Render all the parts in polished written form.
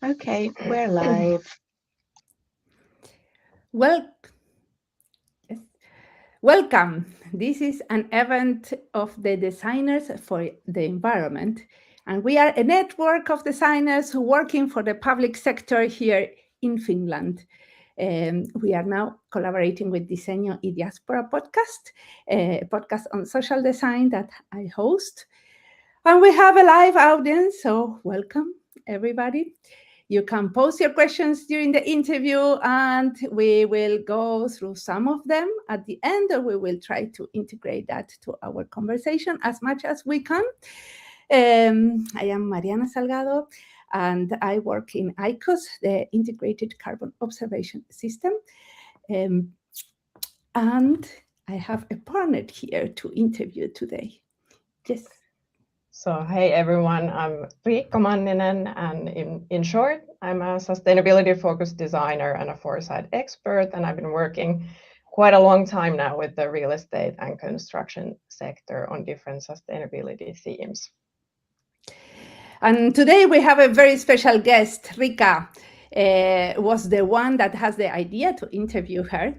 Okay, we're live. Well, yes. Welcome. This is an event of the designers for the environment, and we are a network of designers working for the public sector here in Finland. We are now collaborating with Diseño y Diaspora podcast, a podcast on social design that I host. And we have a live audience, so welcome everybody. You can post your questions during the interview, and we will go through some of them at the end, or we will try to integrate that to our conversation as much as we can. I am Mariana Salgado, and I work in ICOS, the Integrated Carbon Observation System. Um, and I have a partner here to interview today. Yes. So, hey everyone, I'm Riikka Manninen, and in short, I'm a sustainability-focused designer and a foresight expert, and I've been working quite a long time now with the real estate and construction sector on different sustainability themes. And today we have a very special guest. Rika was the one that has the idea to interview her.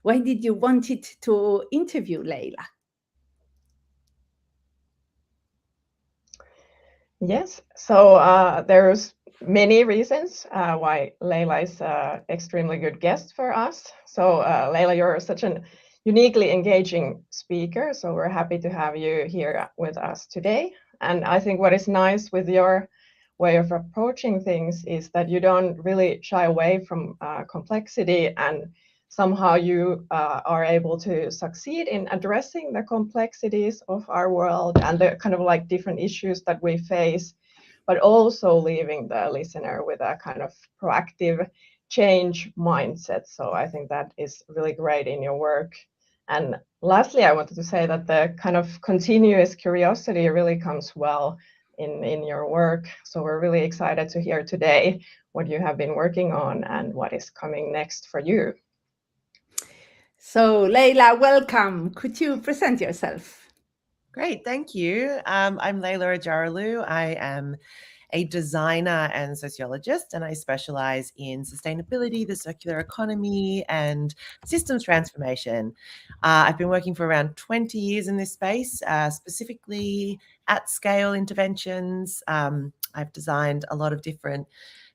Why did you want it to interview Leyla? Yes, so there's many reasons why Leyla is an extremely good guest for us. So Leyla, you're such an uniquely engaging speaker, so we're happy to have you here with us today. And I think what is nice with your way of approaching things is that you don't really shy away from complexity, and somehow you are able to succeed in addressing the complexities of our world and the kind of like different issues that we face, but also leaving the listener with a kind of proactive change mindset. So I think that is really great in your work. And lastly, I wanted to say that the kind of continuous curiosity really comes well in your work. So we're really excited to hear today what you have been working on and what is coming next for you. So, Leyla, welcome. Could you present yourself? Great, thank you. I'm Leyla Acaroglu. I am a designer and sociologist, and I specialize in sustainability, the circular economy, and systems transformation. I've been working for around 20 years in this space, specifically at scale interventions. I've designed a lot of different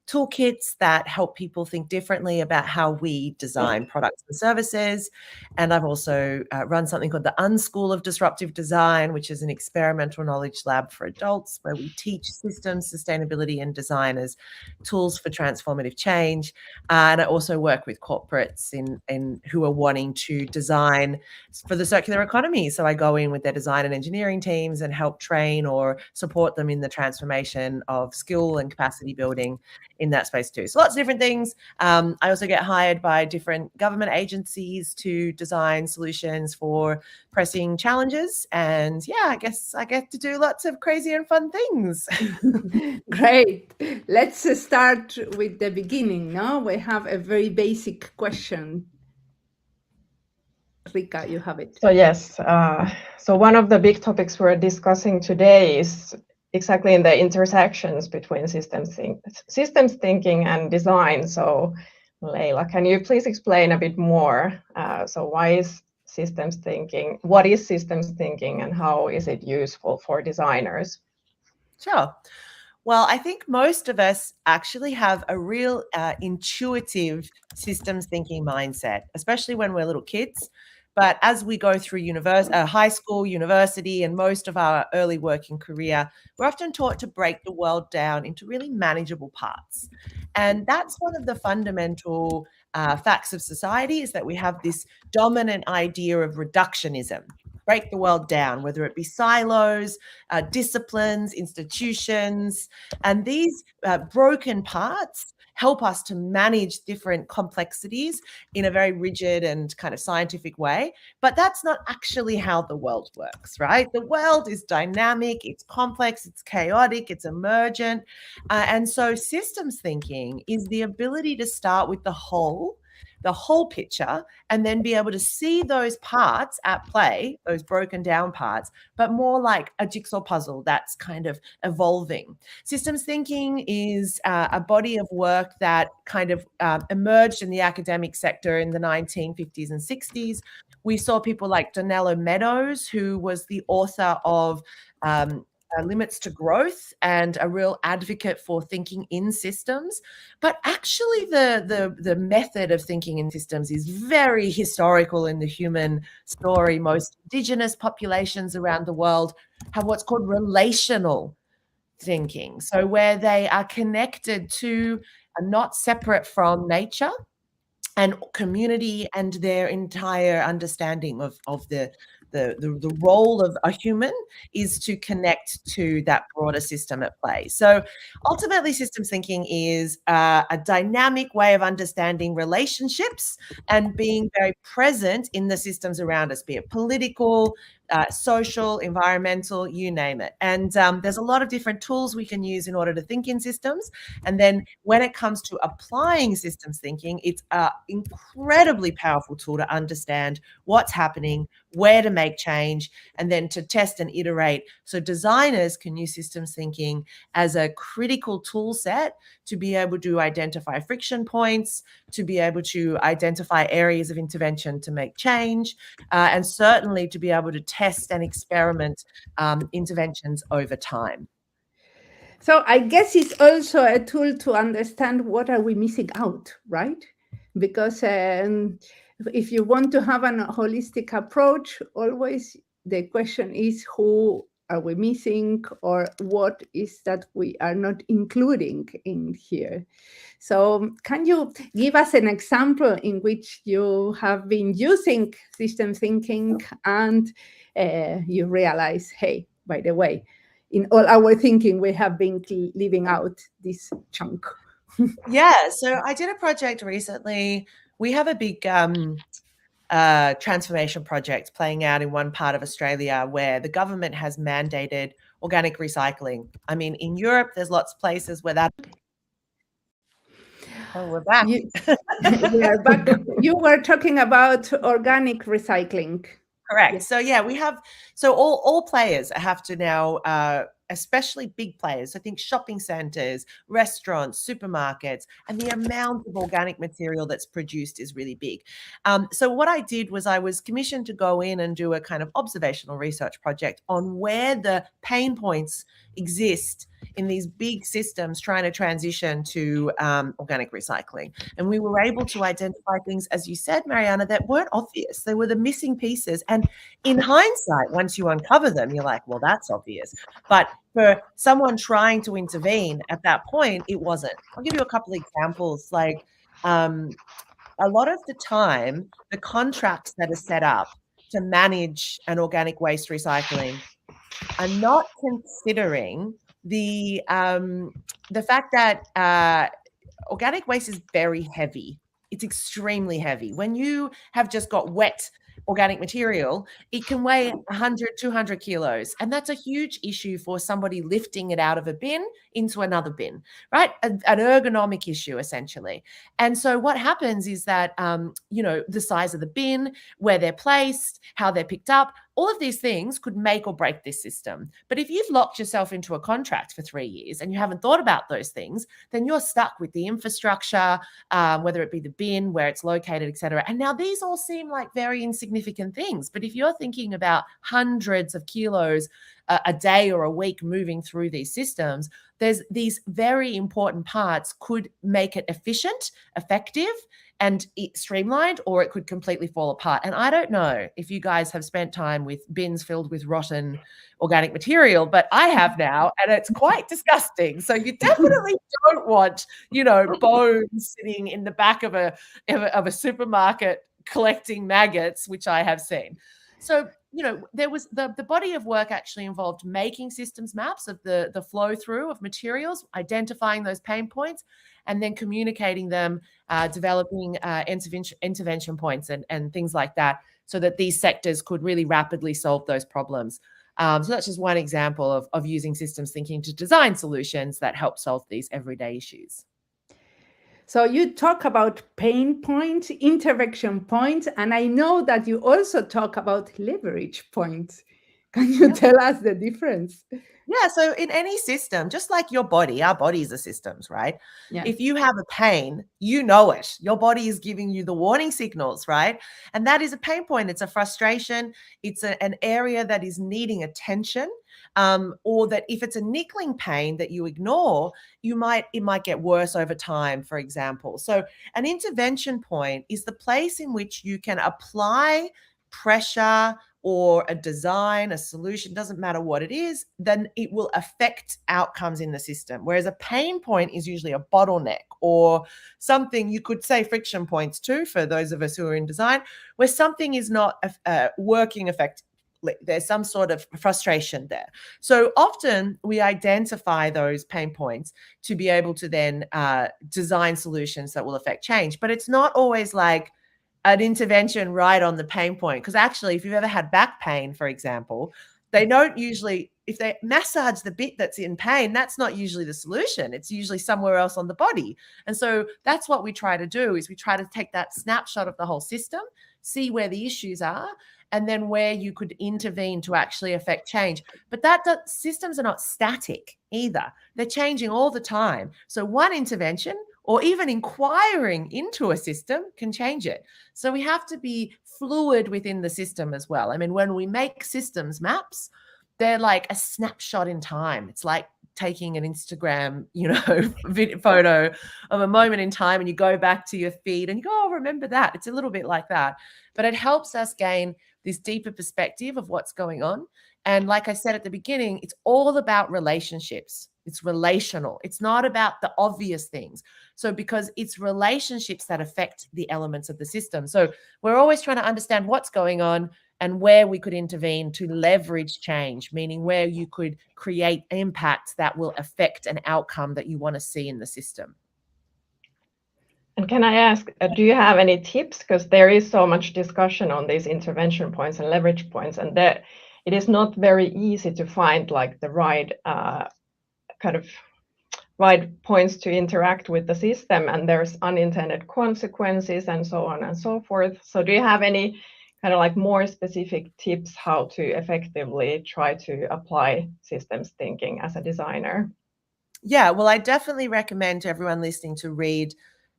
toolkits that help people think differently about how we design products and services. And I've also run something called the Unschool of Disruptive Design, which is an experimental knowledge lab for adults where we teach systems, sustainability, and design as tools for transformative change. And I also work with corporates in who are wanting to design for the circular economy. So I go in with their design and engineering teams and help train or support them in the transformation of skill and capacity building in that space too. So lots of different things. I also get hired by different government agencies to design solutions for pressing challenges. And yeah, I guess I get to do lots of crazy and fun things. Great. Let's start with the beginning. No, we have a very basic question. Rika, you have it. So yes, so one of the big topics we're discussing today is exactly in the intersections between systems thinking and design. So Leyla, can you please explain a bit more? So why is systems thinking, what is systems thinking, and how is it useful for designers? Sure. Well, I think most of us actually have a real intuitive systems thinking mindset, especially when we're little kids. But as we go through high school, university, and most of our early working career, we're often taught to break the world down into really manageable parts. And that's one of the fundamental facts of society, is that we have this dominant idea of reductionism. Break the world down, whether it be silos, disciplines, institutions, and these broken parts help us to manage different complexities in a very rigid and kind of scientific way. But that's not actually how the world works, right? The world is dynamic, it's complex, it's chaotic, it's emergent. And so systems thinking is the ability to start with the whole the whole picture and then be able to see those parts at play, those broken down parts, but more like a jigsaw puzzle that's kind of evolving. Systems thinking is a body of work that kind of emerged in the academic sector in the 1950s and 60s. We saw people like Donella Meadows, who was the author of Limits to Growth and a real advocate for thinking in systems. But actually the method of thinking in systems is very historical in the human story. Most indigenous populations around the world have what's called relational thinking. So where they are connected to and not separate from nature and community and their entire understanding of the role of a human is to connect to that broader system at play. So ultimately, systems thinking is a dynamic way of understanding relationships and being very present in the systems around us, be it political, social, environmental, you name it. And there's a lot of different tools we can use in order to think in systems. And then when it comes to applying systems thinking, it's an incredibly powerful tool to understand what's happening, where to make change, and then to test and iterate. So designers can use systems thinking as a critical tool set to be able to identify friction points, to be able to identify areas of intervention to make change, and certainly to be able to test and experiment interventions over time. So I guess it's also a tool to understand what are we missing out, right? Because if you want to have a holistic approach, always the question is who are we missing or what is that we are not including in here. So can you give us an example in which you have been using system thinking and you realize, hey, by the way, in all our thinking, we have been leaving out this chunk. Yeah, so I did a project recently. We have a big transformation project playing out in one part of Australia where the government has mandated organic recycling. I mean, in Europe, there's lots of places where that. Oh, we're back. We are back. You were talking about organic recycling. Correct. Yes. So yeah, we have, so all players have to now, especially big players, I think shopping centers, restaurants, supermarkets, and the amount of organic material that's produced is really big. So what I did was I was commissioned to go in and do a kind of observational research project on where the pain points exist in these big systems trying to transition to organic recycling. And we were able to identify things, as you said, Mariana, that weren't obvious. They were the missing pieces. And in hindsight, once you uncover them, you're like, well, that's obvious. But for someone trying to intervene at that point, it wasn't. I'll give you a couple of examples. Like a lot of the time, the contracts that are set up to manage an organic waste recycling are not considering the fact that organic waste is very heavy. It's extremely heavy. When you have just got wet organic material, it can weigh 100, 200 kilos. And that's a huge issue for somebody lifting it out of a bin into another bin, right? An ergonomic issue, essentially. And so what happens is that, the size of the bin, where they're placed, how they're picked up, all of these things could make or break this system. But if you've locked yourself into a contract for 3 years and you haven't thought about those things, then you're stuck with the infrastructure, whether it be the bin, where it's located, et cetera. And now these all seem like very insignificant things. But if you're thinking about hundreds of kilos a day or a week moving through these systems, there's these very important parts could make it efficient, effective, and streamlined, or it could completely fall apart. And I don't know if you guys have spent time with bins filled with rotten organic material, but I have now, and it's quite disgusting. So you definitely don't want, bones sitting in the back of a supermarket collecting maggots, which I have seen. So, there was the body of work actually involved making systems maps of the flow through of materials, identifying those pain points, and then communicating them, developing intervention points and things like that, so that these sectors could really rapidly solve those problems. So that's just one example of using systems thinking to design solutions that help solve these everyday issues. So you talk about pain points, intervention points, and I know that you also talk about leverage points. Can you tell us the difference? Yeah, so in any system, just like your body, our bodies are systems, right? Yeah. If you have a pain, you know it. Your body is giving you the warning signals, right? And that is a pain point. It's a frustration. It's an area that is needing attention. Or that if it's a niggling pain that you ignore, it might get worse over time, for example. So an intervention point is the place in which you can apply pressure or a design, a solution, doesn't matter what it is, then it will affect outcomes in the system. Whereas a pain point is usually a bottleneck or something, you could say friction points too, for those of us who are in design, where something is not working effectively. There's some sort of frustration there. So often we identify those pain points to be able to then design solutions that will affect change. But it's not always like an intervention right on the pain point. Because actually, if you've ever had back pain, for example, they don't usually, if they massage the bit that's in pain, that's not usually the solution. It's usually somewhere else on the body. And so that's what we try to do, is we try to take that snapshot of the whole system, see where the issues are, and then where you could intervene to actually affect change. But systems are not static either. They're changing all the time. So one intervention or even inquiring into a system can change it. So we have to be fluid within the system as well. I mean, when we make systems maps, they're like a snapshot in time. It's like taking an Instagram, photo of a moment in time, and you go back to your feed and you go, oh, remember that. It's a little bit like that. But it helps us gain this deeper perspective of what's going on. And like I said at the beginning, it's all about relationships. It's relational. It's not about the obvious things. So because it's relationships that affect the elements of the system. So we're always trying to understand what's going on and where we could intervene to leverage change, meaning where you could create impact that will affect an outcome that you want to see in the system. And can I ask, do you have any tips? Because there is so much discussion on these intervention points and leverage points, and that it is not very easy to find like the right right points to interact with the system, and there's unintended consequences and so on and so forth. So do you have any kind of like more specific tips how to effectively try to apply systems thinking as a designer? Yeah, well, I definitely recommend to everyone listening to read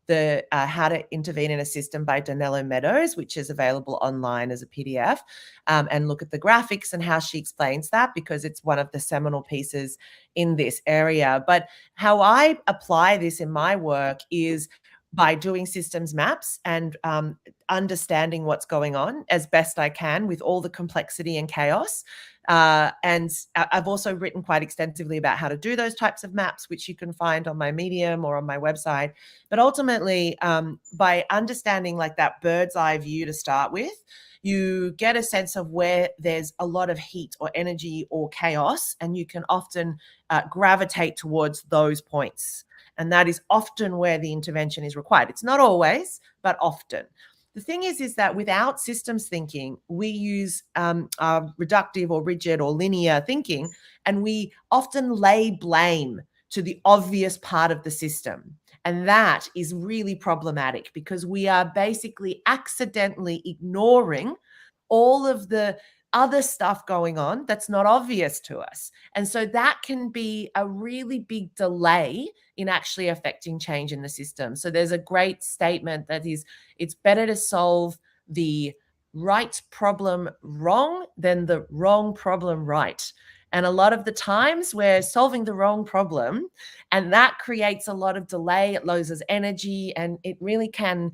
the How to Intervene in a System by Donella Meadows, which is available online as a PDF, and look at the graphics and how she explains that, because it's one of the seminal pieces in this area. But how I apply this in my work is by doing systems maps and understanding what's going on as best I can with all the complexity and chaos. And I've also written quite extensively about how to do those types of maps, which you can find on my Medium or on my website. But ultimately, by understanding like that bird's eye view to start with, you get a sense of where there's a lot of heat or energy or chaos, and you can often gravitate towards those points. And that is often where the intervention is required. It's not always, but often. The thing is that without systems thinking, we use reductive or rigid or linear thinking, and we often lay blame to the obvious part of the system. And that is really problematic, because we are basically accidentally ignoring all of the other stuff going on that's not obvious to us. And so that can be a really big delay in actually affecting change in the system. So there's a great statement that is, it's better to solve the right problem wrong than the wrong problem right. And a lot of the times we're solving the wrong problem, and that creates a lot of delay. It loses energy, and it really can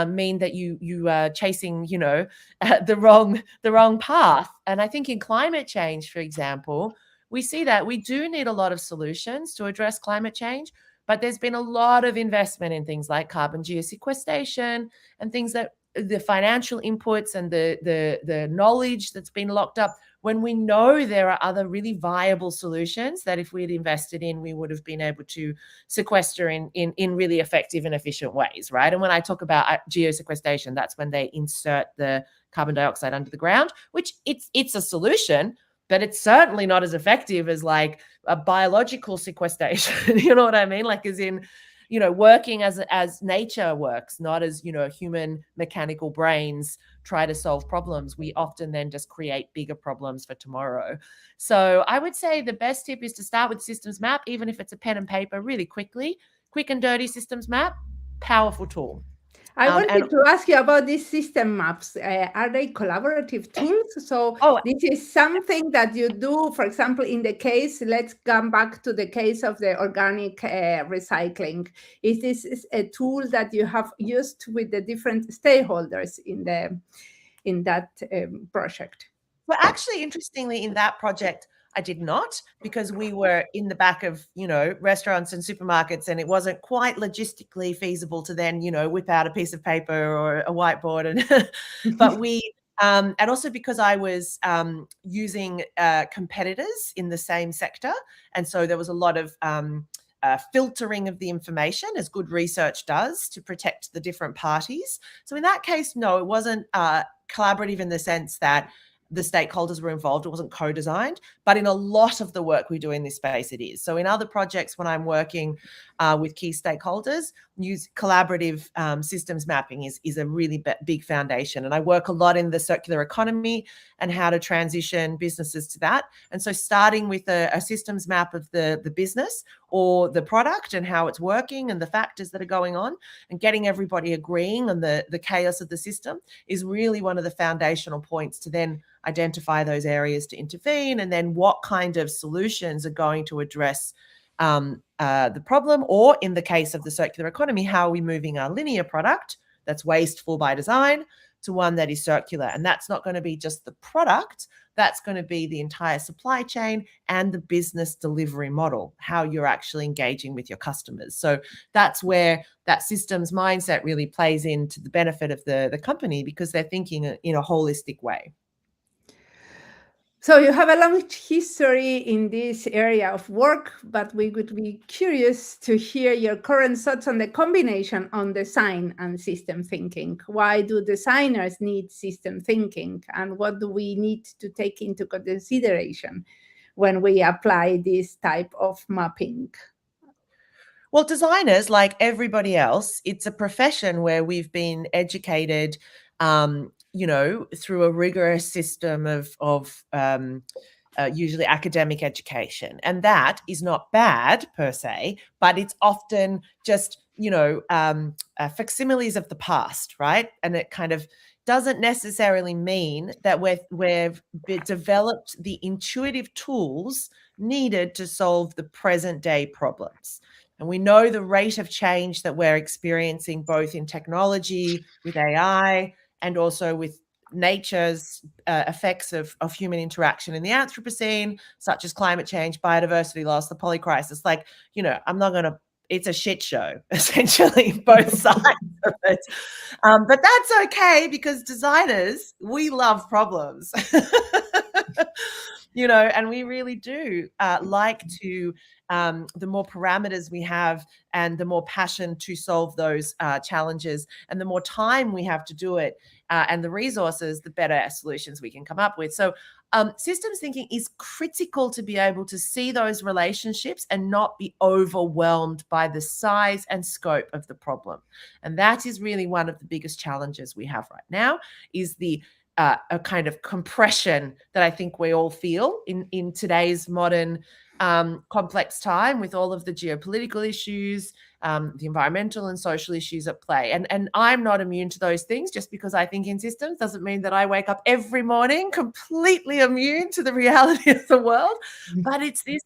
mean that you are chasing, the wrong path. And I think in climate change, for example, we see that we do need a lot of solutions to address climate change, but there's been a lot of investment in things like carbon geosequestration and things that the financial inputs and the knowledge that's been locked up, when we know there are other really viable solutions that if we had invested in, we would have been able to sequester in really effective and efficient ways, right? And when I talk about geosequestration, that's when they insert the carbon dioxide under the ground, which it's a solution, but it's certainly not as effective as like a biological sequestration. You know what I mean? Like as in, working as nature works, not as, human mechanical brains try to solve problems. We often then just create bigger problems for tomorrow. So I would say the best tip is to start with systems map, even if it's a pen and paper, really quickly. Quick and dirty systems map, powerful tool. I wanted to ask you about these system maps. Are they collaborative tools? So this is something that you do, for example, in the case, let's come back to the case of the organic recycling. Is this a tool that you have used with the different stakeholders in that project? Well, actually, interestingly, in that project, I did not, because we were in the back of, restaurants and supermarkets, and it wasn't quite logistically feasible to then, whip out a piece of paper or a whiteboard. And but we, and also because I was using competitors in the same sector, and so there was a lot of filtering of the information, as good research does, to protect the different parties. So in that case, no, it wasn't collaborative in the sense that the stakeholders were involved. It wasn't co-designed, but in a lot of the work we do in this space, it is. So in other projects, when I'm working with key stakeholders, use collaborative systems mapping is a really big foundation. And I work a lot in the circular economy and how to transition businesses to that. And so starting with a systems map of the business or the product and how it's working and the factors that are going on, and getting everybody agreeing on the chaos of the system is really one of the foundational points to then identify those areas to intervene, and then what kind of solutions are going to address the problem, or in the case of the circular economy, how are we moving our linear product that's wasteful by design to one that is circular. And that's not going to be just the product, that's going to be the entire supply chain and the business delivery model, how you're actually engaging with your customers. So that's where that systems mindset really plays into the benefit of the company, because they're thinking in a holistic way. So you have a long history in this area of work, but we would be curious to hear your current thoughts on the combination on design and system thinking. Why do designers need system thinking, and what do we need to take into consideration when we apply this type of mapping? Well, designers, like everybody else, it's a profession where we've been educated through a rigorous system of usually academic education. And that is not bad per se, but it's often just, facsimiles of the past, right? And it kind of doesn't necessarily mean that we've developed the intuitive tools needed to solve the present day problems. And we know the rate of change that we're experiencing, both in technology, with AI, and also with nature's effects of human interaction in the Anthropocene, such as climate change, biodiversity loss, the polycrisis. It's a shit show, essentially, both sides of it. But that's okay, because designers, we love problems. And we really do like to, the more parameters we have and the more passion to solve those challenges, and the more time we have to do it and the resources, the better solutions we can come up with. So systems thinking is critical to be able to see those relationships and not be overwhelmed by the size and scope of the problem. And that is really one of the biggest challenges we have right now, is a kind of compression that I think we all feel in today's modern complex time, with all of the geopolitical issues, the environmental and social issues at play. And I'm not immune to those things. Just because I think in systems doesn't mean that I wake up every morning completely immune to the reality of the world. But it's this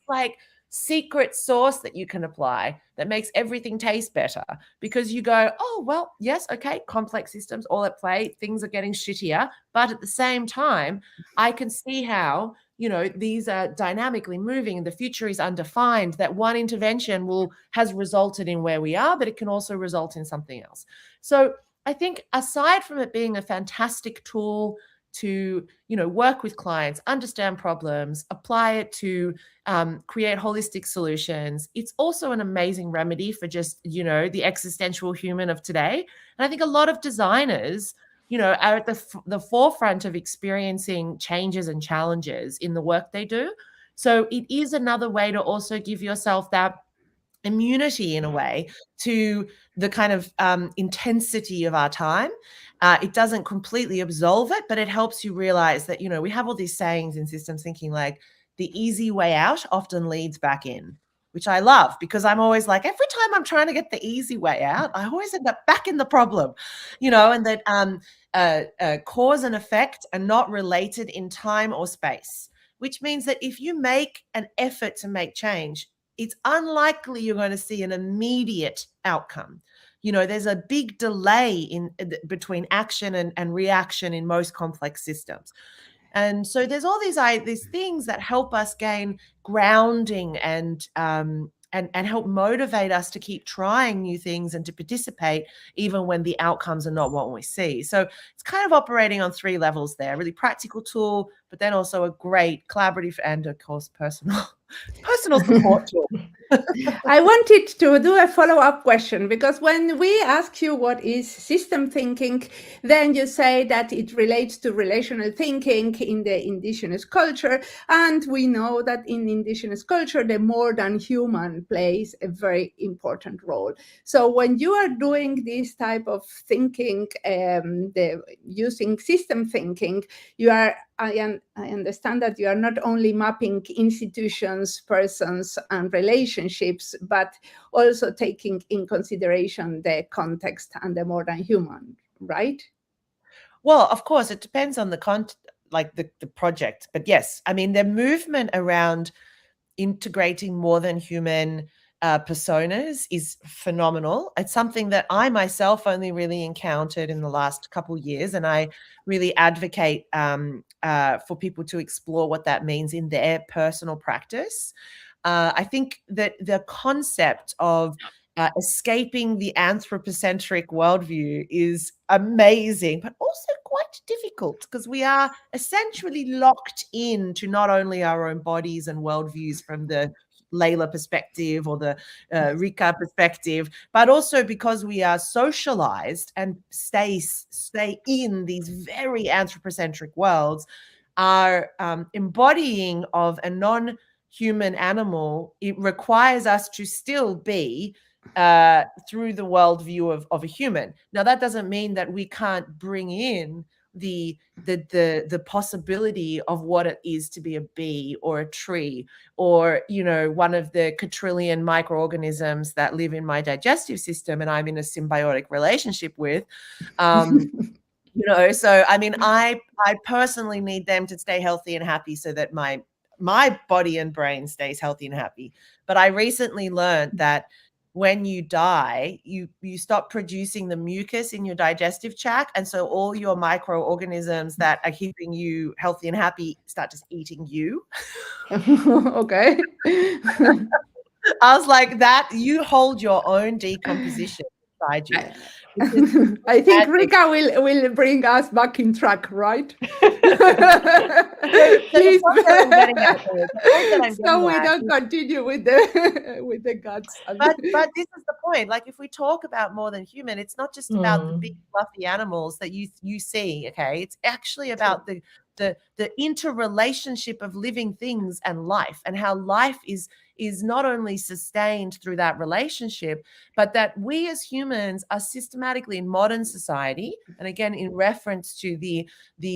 secret sauce that you can apply that makes everything taste better, because you go, oh, well, yes, okay, complex systems all at play, things are getting shittier, but at the same time, I can see how, these are dynamically moving, the future is undefined, that one intervention has resulted in where we are, but it can also result in something else. So I think, aside from it being a fantastic tool to, work with clients, understand problems, apply it to create holistic solutions, it's also an amazing remedy for just, the existential human of today. And I think a lot of designers, are at the forefront of experiencing changes and challenges in the work they do. So it is another way to also give yourself that immunity in a way to the kind of intensity of our time. It doesn't completely absolve it, but it helps you realize that, we have all these sayings in systems thinking, like the easy way out often leads back in, which I love, because I'm always like, every time I'm trying to get the easy way out, I always end up back in the problem, and that cause and effect are not related in time or space, which means that if you make an effort to make change, it's unlikely you're going to see an immediate outcome. There's a big delay between action and reaction in most complex systems. And so there's all these things that help us gain grounding and help motivate us to keep trying new things and to participate even when the outcomes are not what we see. So it's kind of operating on 3 levels there: really practical tool, but then also a great collaborative and, of course, personal support tool. I wanted to do a follow-up question, because when we ask you what is system thinking, then you say that it relates to relational thinking in the indigenous culture. And we know that in indigenous culture, the more than human plays a very important role. So when you are doing this type of thinking, using system thinking, I understand that you are not only mapping institutions, persons, and relationships, but also taking in consideration the context and the more than human, right? Well, of course, it depends on the project. But yes, I mean, the movement around integrating more than human personas is phenomenal. It's something that I myself only really encountered in the last couple of years, and I really advocate for people to explore what that means in their personal practice. I think that the concept of escaping the anthropocentric worldview is amazing, but also quite difficult, because we are essentially locked into not only our own bodies and worldviews from the Leyla perspective or the Rika perspective, but also because we are socialized and stay in these very anthropocentric worlds, our embodying of a non-human animal, it requires us to still be through the worldview of a human. Now, that doesn't mean that we can't bring in the possibility of what it is to be a bee or a tree, or one of the quadrillion microorganisms that live in my digestive system and I'm in a symbiotic relationship with. So I mean, I personally need them to stay healthy and happy so that my body and brain stays healthy and happy. But I recently learned that when you die, you stop producing the mucus in your digestive tract, and so all your microorganisms that are keeping you healthy and happy start just eating you. Okay. I was like, that you hold your own decomposition inside you. I think Rika will bring us back in track, right? Please. So we don't continue with the guts. But this is the point. Like, if we talk about more than human, it's not just about the big fluffy animals that you see. Okay, it's actually about the interrelationship of living things and life, and how life is not only sustained through that relationship, but that we as humans are systematically in modern society, and again, in reference to the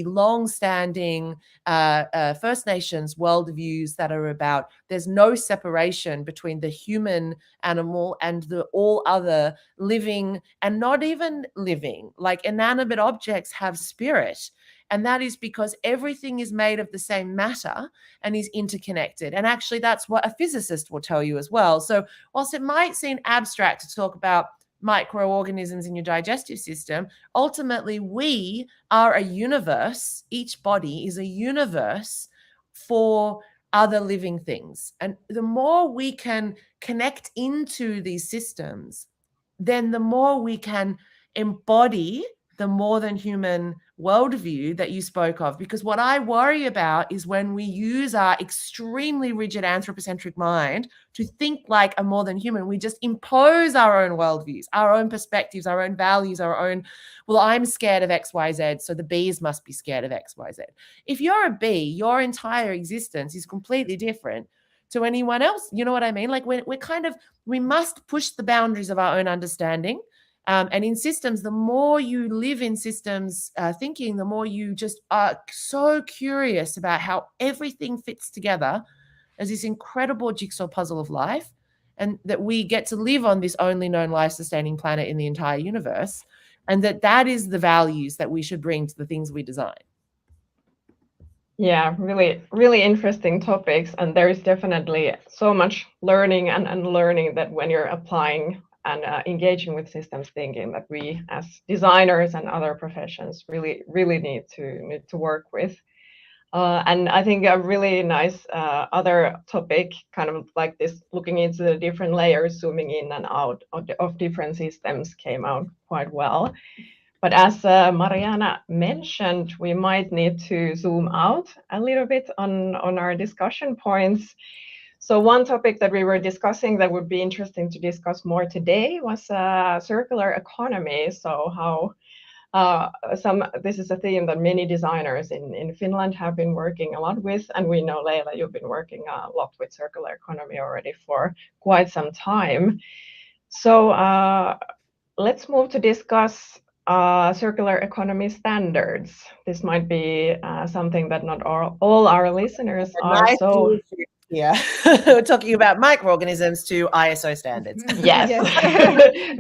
long-standing First Nations worldviews that are about there's no separation between the human animal and the all other living and not even living, like inanimate objects have spirit. And that is because everything is made of the same matter and is interconnected. And actually, that's what a physicist will tell you as well. So whilst it might seem abstract to talk about microorganisms in your digestive system, ultimately, we are a universe. Each body is a universe for other living things. And the more we can connect into these systems, then the more we can embody the more than human worldview that you spoke of. Because what I worry about is when we use our extremely rigid anthropocentric mind to think like a more than human, we just impose our own worldviews, our own perspectives, our own values, our own, well, I'm scared of XYZ, so the bees must be scared of XYZ. If you're a bee, your entire existence is completely different to anyone else. You know what I mean? Like we must push the boundaries of our own understanding. And in systems, the more you live in systems thinking, the more you just are so curious about how everything fits together as this incredible jigsaw puzzle of life, and that we get to live on this only known life-sustaining planet in the entire universe, and that is the values that we should bring to the things we design. Yeah, really, really interesting topics. And there is definitely so much learning and learning that when you're applying and engaging with systems thinking that we as designers and other professions really need to work with. And I think a really nice other topic, kind of like this, looking into the different layers, zooming in and out of different systems, came out quite well. But as Mariana mentioned, we might need to zoom out a little bit on our discussion points. So one topic that we were discussing that would be interesting to discuss more today was circular economy. So how this is a theme that many designers in Finland have been working a lot with, and we know, Leyla, you've been working a lot with circular economy already for quite some time. So let's move to discuss circular economy standards. This might be something that not all our listeners are nice so... Yeah, we're talking about microorganisms to ISO standards. Yes,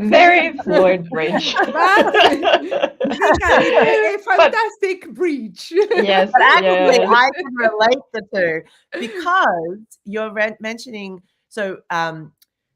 very fluid bridge. But a fantastic bridge. Yes, but actually, yes. I can relate the two because you're mentioning. So,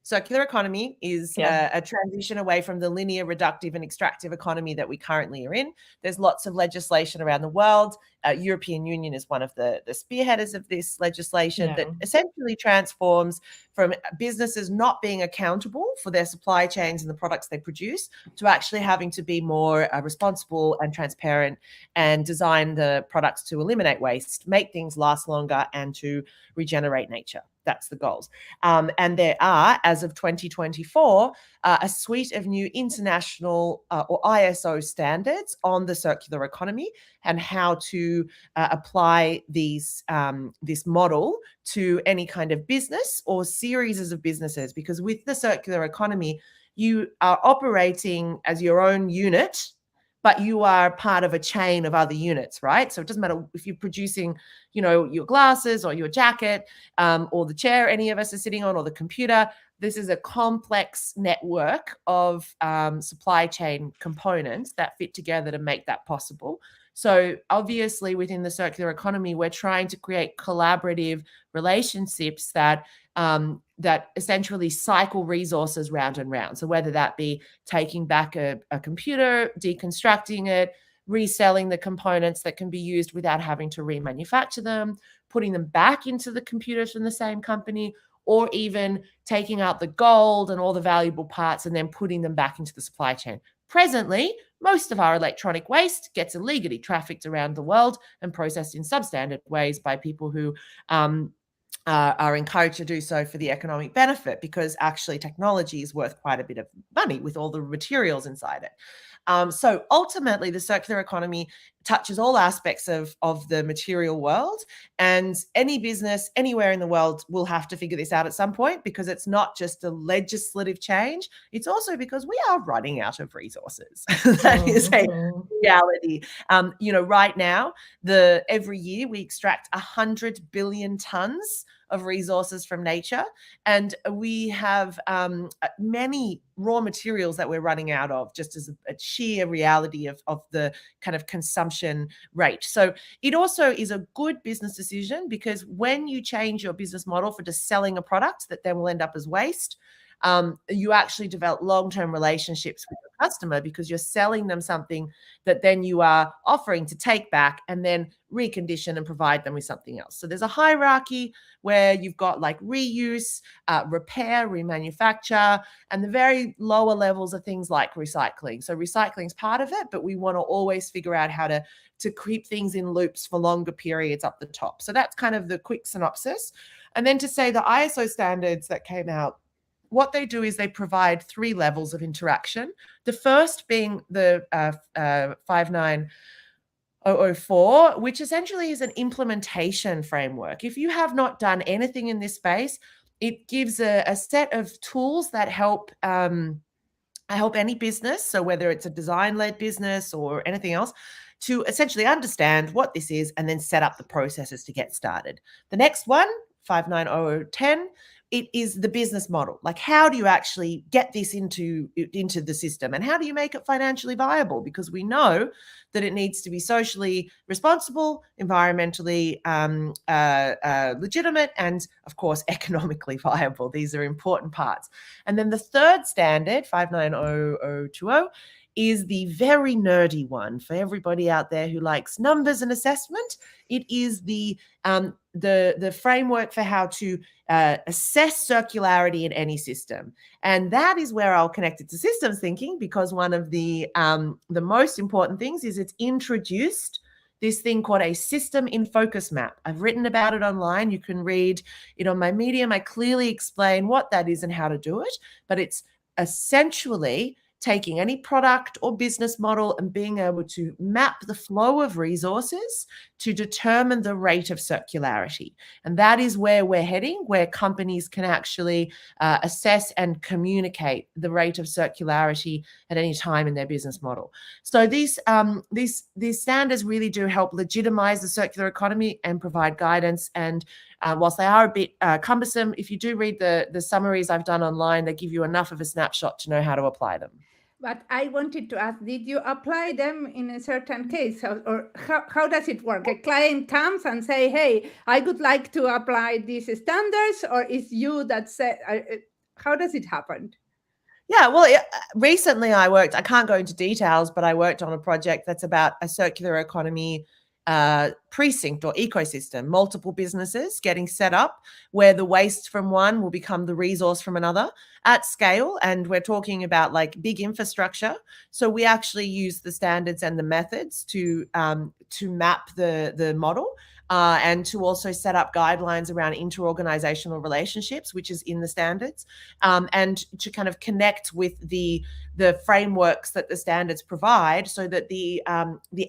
circular economy is a transition away from the linear, reductive, and extractive economy that we currently are in. There's lots of legislation around the world. European Union is one of the spearheaders of this legislation that essentially transforms from businesses not being accountable for their supply chains and the products they produce to actually having to be more responsible and transparent and design the products to eliminate waste, make things last longer, and to regenerate nature. That's the goals. And there are, as of 2024, a suite of new international or ISO standards on the circular economy and how to apply these this model to any kind of business or series of businesses. Because with the circular economy, you are operating as your own unit, but you are part of a chain of other units, right? So it doesn't matter if you're producing, your glasses or your jacket or the chair any of us are sitting on or the computer. This is a complex network of supply chain components that fit together to make that possible. So obviously within the circular economy, we're trying to create collaborative relationships that essentially cycle resources round and round. So whether that be taking back a computer, deconstructing it, reselling the components that can be used without having to remanufacture them, putting them back into the computers from the same company, or even taking out the gold and all the valuable parts and then putting them back into the supply chain. Presently, most of our electronic waste gets illegally trafficked around the world and processed in substandard ways by people who are encouraged to do so for the economic benefit, because actually technology is worth quite a bit of money with all the materials inside it. So ultimately, the circular economy touches all aspects of the material world, and any business anywhere in the world will have to figure this out at some point, because it's not just a legislative change. It's also because we are running out of resources. That is a reality. Right now, every year we extract 100 billion tons of resources from nature, and we have many raw materials that we're running out of, just as a sheer reality of the kind of consumption rate. So it also is a good business decision, because when you change your business model for just selling a product that then will end up as waste, you actually develop long-term relationships with your customer, because you're selling them something that then you are offering to take back and then recondition and provide them with something else. So there's a hierarchy where you've got like reuse, repair, remanufacture, and the very lower levels are things like recycling. So recycling is part of it, but we want to always figure out how to keep things in loops for longer periods up the top. So that's kind of the quick synopsis. And then to say the ISO standards that came out, what they do is they provide 3 levels of interaction. The first being the 59, 004, which essentially is an implementation framework. If you have not done anything in this space, it gives a set of tools that help any business, so whether it's a design-led business or anything else, to essentially understand what this is and then set up the processes to get started. The next one, 590010, it is the business model. Like, how do you actually get this into the system, and how do you make it financially viable? Because we know that it needs to be socially responsible, environmentally legitimate, and of course, economically viable. These are important parts. And then the third standard, 590020, is the very nerdy one for everybody out there who likes numbers and assessment. It is the framework for how to assess circularity in any system. And that is where I'll connect it to systems thinking, because one of the most important things is it's introduced this thing called a system in focus map. I've written about it online. You can read it on my Medium. I clearly explain what that is and how to do it, but it's essentially taking any product or business model and being able to map the flow of resources to determine the rate of circularity. And that is where we're heading, where companies can actually assess and communicate the rate of circularity at any time in their business model. So these standards really do help legitimize the circular economy and provide guidance. And whilst they are a bit cumbersome, if you do read the summaries I've done online, they give you enough of a snapshot to know how to apply them. But I wanted to ask, did you apply them in a certain case? Or how does it work? A client comes and say, hey, I would like to apply these standards, or is you that say, how does it happen? Yeah, well, recently I can't go into details, but I worked on a project that's about a circular economy precinct or ecosystem, multiple businesses getting set up where the waste from one will become the resource from another at scale. And we're talking about like big infrastructure. So we actually use the standards and the methods to map the model and to also set up guidelines around interorganizational relationships, which is in the standards, and to kind of connect with the frameworks that the standards provide, so that the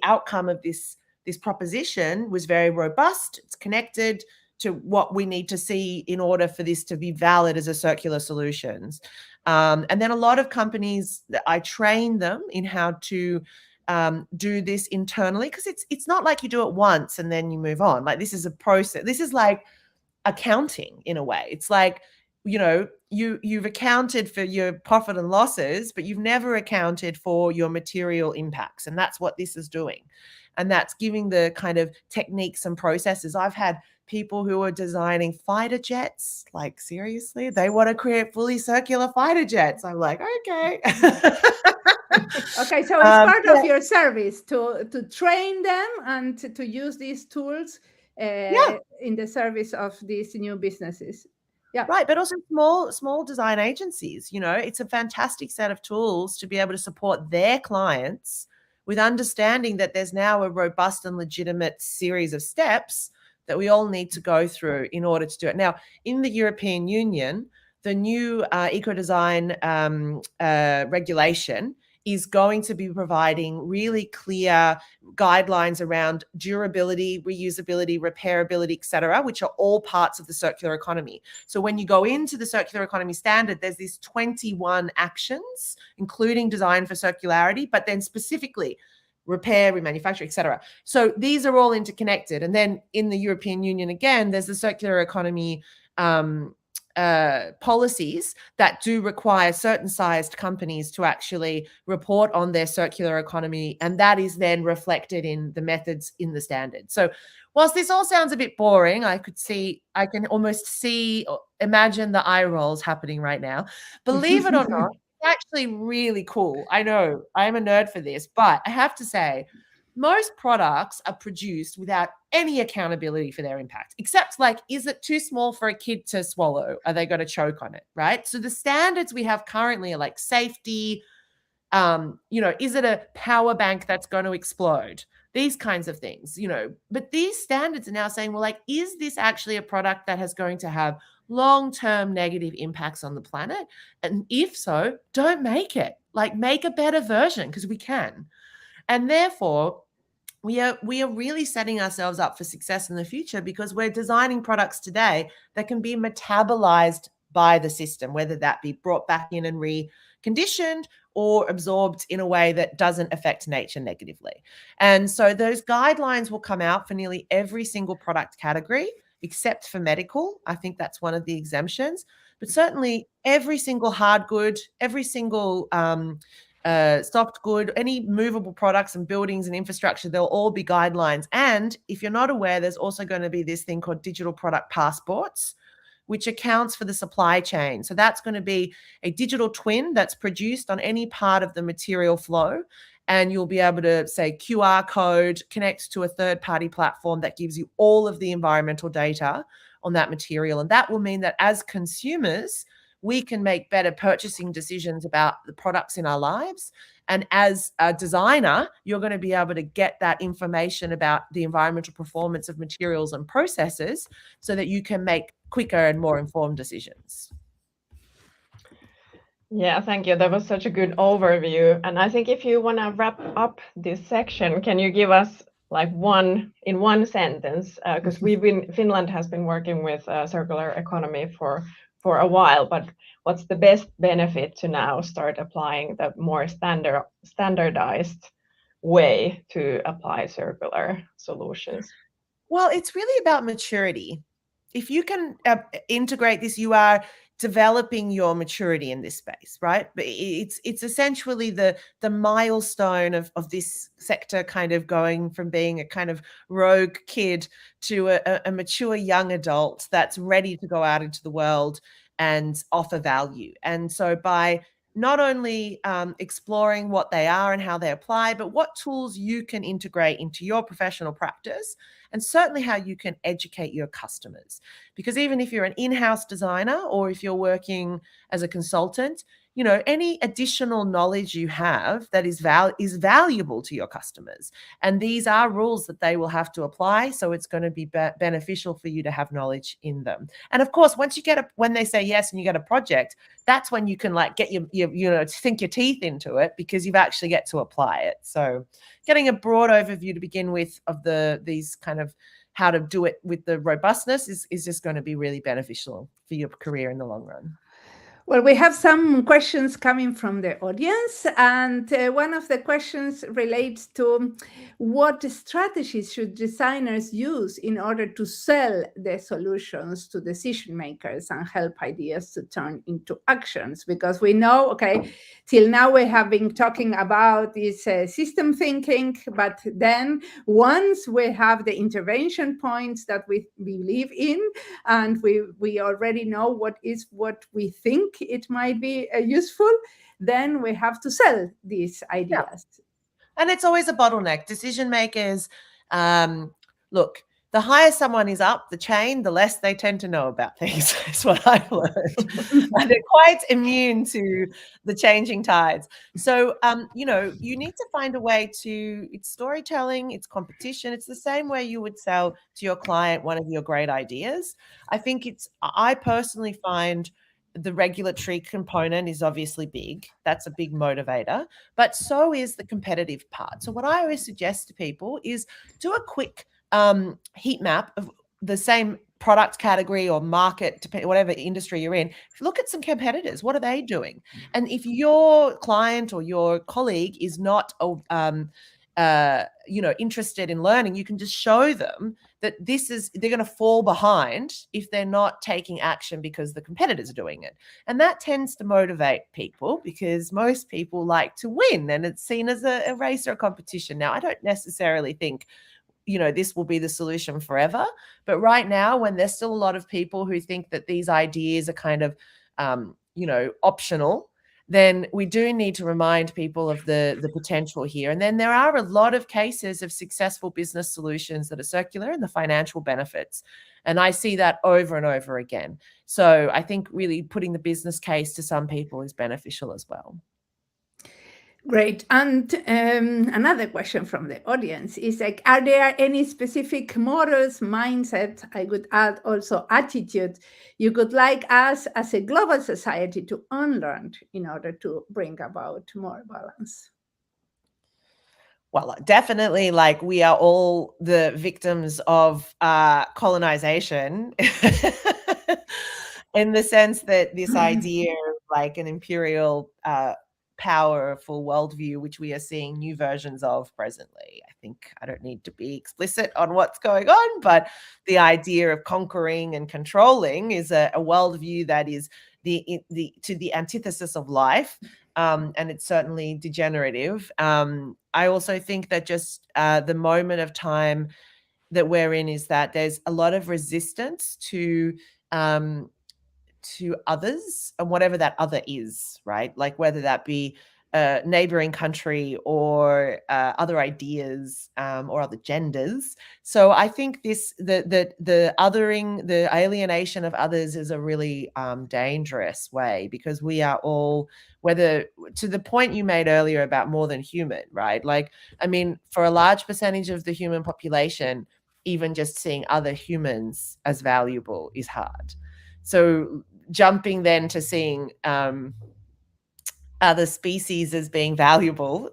outcome of this proposition was very robust. It's connected to what we need to see in order for this to be valid as a circular solutions. And then a lot of companies, I train them in how to do this internally, because it's not like you do it once and then you move on. Like, this is a process. This is like accounting in a way. It's like, you know, you've accounted for your profit and losses, but you've never accounted for your material impacts. And that's what this is doing. And that's giving the kind of techniques and processes. I've had people who are designing fighter jets, like, seriously, they want to create fully circular fighter jets. I'm like, okay. Okay, so it's part of your service to train them and to use these tools in the service of these new businesses. Yeah, right. But also small design agencies, you know, it's a fantastic set of tools to be able to support their clients with understanding that there's now a robust and legitimate series of steps that we all need to go through in order to do it. Now, in the European Union, the new eco-design regulation is going to be providing really clear guidelines around durability, reusability, repairability, et cetera, which are all parts of the circular economy. So when you go into the circular economy standard, there's these 21 actions, including design for circularity, but then specifically repair, remanufacture, et cetera. So these are all interconnected. And then in the European Union, again, there's the circular economy policies that do require certain sized companies to actually report on their circular economy, and that is then reflected in the methods in the standard. So whilst this all sounds a bit boring, I can almost imagine the eye rolls happening right now. Believe it or not, it's actually really cool. I know I'm a nerd for this, but I have to say, most products are produced without any accountability for their impact, except like, is it too small for a kid to swallow? Are they going to choke on it, right? So the standards we have currently are like safety, is it a power bank that's going to explode? These kinds of things, but these standards are now saying, well, like, is this actually a product that is going to have long-term negative impacts on the planet? And if so, don't make it. Like, make a better version, because we can. And therefore, we are really setting ourselves up for success in the future, because we're designing products today that can be metabolized by the system, whether that be brought back in and reconditioned or absorbed in a way that doesn't affect nature negatively. And so those guidelines will come out for nearly every single product category, except for medical. I think that's one of the exemptions. But certainly every single hard good, every single soft good, any movable products and buildings and infrastructure, there'll all be guidelines. And if you're not aware, there's also going to be this thing called digital product passports, which accounts for the supply chain. So that's going to be a digital twin that's produced on any part of the material flow. And you'll be able to, say, QR code, connect to a third-party platform that gives you all of the environmental data on that material. And that will mean that as consumers, we can make better purchasing decisions about the products in our lives. And as a designer, you're going to be able to get that information about the environmental performance of materials and processes so that you can make quicker and more informed decisions. Yeah, thank you. That was such a good overview. And I think if you want to wrap up this section, can you give us like one sentence? Because Finland has been working with circular economy for a while, but what's the best benefit to now start applying the more standardized way to apply circular solutions? Well, it's really about maturity. If you can integrate this, you are developing your maturity in this space, right? But it's essentially the milestone of this sector kind of going from being a kind of rogue kid to a mature young adult that's ready to go out into the world and offer value. And so by not only exploring what they are and how they apply, but what tools you can integrate into your professional practice, and certainly how you can educate your customers. Because even if you're an in-house designer or if you're working as a consultant, you know, any additional knowledge you have that is valuable to your customers. And these are rules that they will have to apply. So it's going to be beneficial for you to have knowledge in them. And of course, once you get when they say yes and you get a project, that's when you can like get your sink your teeth into it, because you've actually get to apply it. So getting a broad overview to begin with of these kind of how to do it with the robustness is just going to be really beneficial for your career in the long run. Well, we have some questions coming from the audience, and one of the questions relates to what strategies should designers use in order to sell the solutions to decision makers and help ideas to turn into actions? Because we know, okay, till now we have been talking about this system thinking, but then once we have the intervention points that we believe in, and we already know what we think it might be useful, then we have to sell these ideas. Yeah. And it's always a bottleneck. Decision makers, look, the higher someone is up the chain, the less they tend to know about things. That's what I've learned. And they're quite immune to the changing tides. So, you need to find a way it's storytelling, it's competition. It's the same way you would sell to your client one of your great ideas. I personally find the regulatory component is obviously big. That's a big motivator, but so is the competitive part. So what I always suggest to people is do a quick heat map of the same product category or market, whatever industry you're in. Look at some competitors. What are they doing? And if your client or your colleague is not interested in learning, you can just show them that they're going to fall behind if they're not taking action because the competitors are doing it. And that tends to motivate people, because most people like to win, and it's seen as a race or a competition. Now, I don't necessarily think this will be the solution forever. But right now, when there's still a lot of people who think that these ideas are kind of, optional, then we do need to remind people of the potential here. And then there are a lot of cases of successful business solutions that are circular and the financial benefits. And I see that over and over again. So I think really putting the business case to some people is beneficial as well. Great. And another question from the audience is like, are there any specific models, mindset, I would add also attitude, you could like us as a global society to unlearn in order to bring about more balance? well, definitely, like, we are all the victims of colonization in the sense that this idea of like an imperial powerful worldview, which we are seeing new versions of presently. I think I don't need to be explicit on what's going on, but the idea of conquering and controlling is a worldview that is the antithesis of life. And it's certainly degenerative. I also think that just the moment of time that we're in is that there's a lot of resistance to others and whatever that other is, right? Like whether that be a neighboring country or other ideas or other genders. So I think the othering, the alienation of others is a really dangerous way, because we are all, whether to the point you made earlier about more than human, right? Like, I mean, for a large percentage of the human population, even just seeing other humans as valuable is hard. So jumping then to seeing other species as being valuable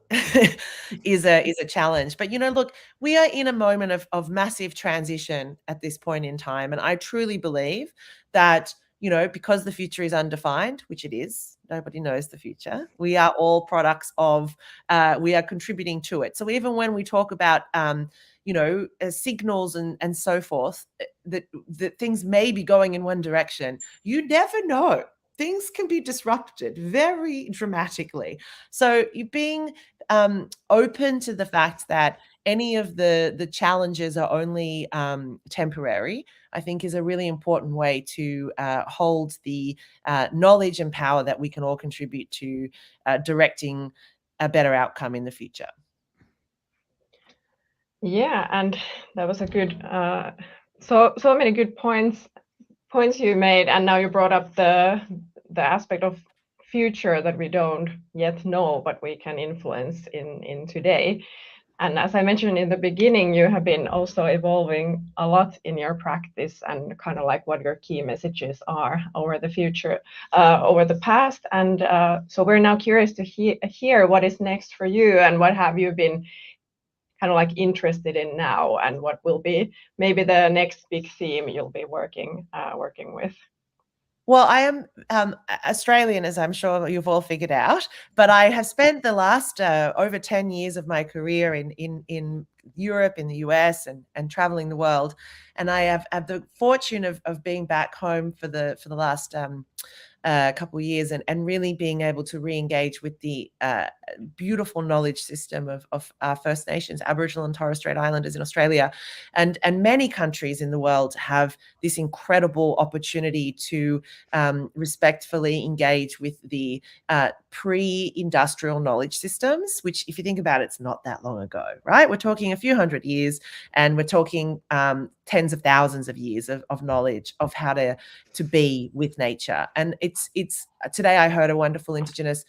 is a challenge. But, you know, look, we are in a moment of massive transition at this point in time. And I truly believe that, you know, because the future is undefined, which it is, nobody knows the future, we are all products of, we are contributing to it. So even when we talk about, you know, signals and so forth, that things may be going in one direction, you never know. Things can be disrupted very dramatically. So you being open to the fact that any of the challenges are only temporary, I think is a really important way to hold the knowledge and power that we can all contribute to directing a better outcome in the future. Yeah, and that was a good, so many good points you made, and now you brought up the aspect of future that we don't yet know, but we can influence in today. And as I mentioned in the beginning, you have been also evolving a lot in your practice, and kind of like what your key messages are over the future, over the past. And so we're now curious to hear what is next for you, and what have you been kind of like interested in now, and what will be maybe the next big theme you'll be working with. Well, I am Australian, as I'm sure you've all figured out, but I have spent the last over 10 years of my career in Europe, in the US, and traveling the world. And I have the fortune of being back home for the last couple of years, and really being able to re-engage with the beautiful knowledge system of First Nations, Aboriginal and Torres Strait Islanders in Australia, and many countries in the world have this incredible opportunity to respectfully engage with the pre-industrial knowledge systems, which, if you think about it, it's not that long ago, right? We're talking a few hundred years, and we're talking tens of thousands of years of knowledge of how to be with nature. And it's today I heard a wonderful Indigenous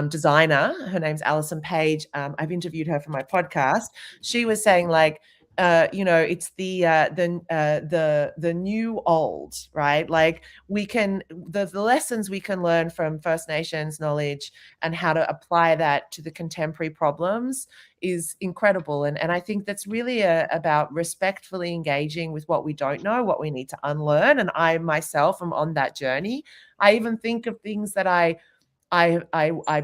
designer, her name's Alison Page. I've interviewed her for my podcast. She was saying, like, you know, it's the new old, right? Like, we can the lessons we can learn from First Nations knowledge and how to apply that to the contemporary problems is incredible. And I think that's really about respectfully engaging with what we don't know, what we need to unlearn. And I myself am on that journey. I even think of things that I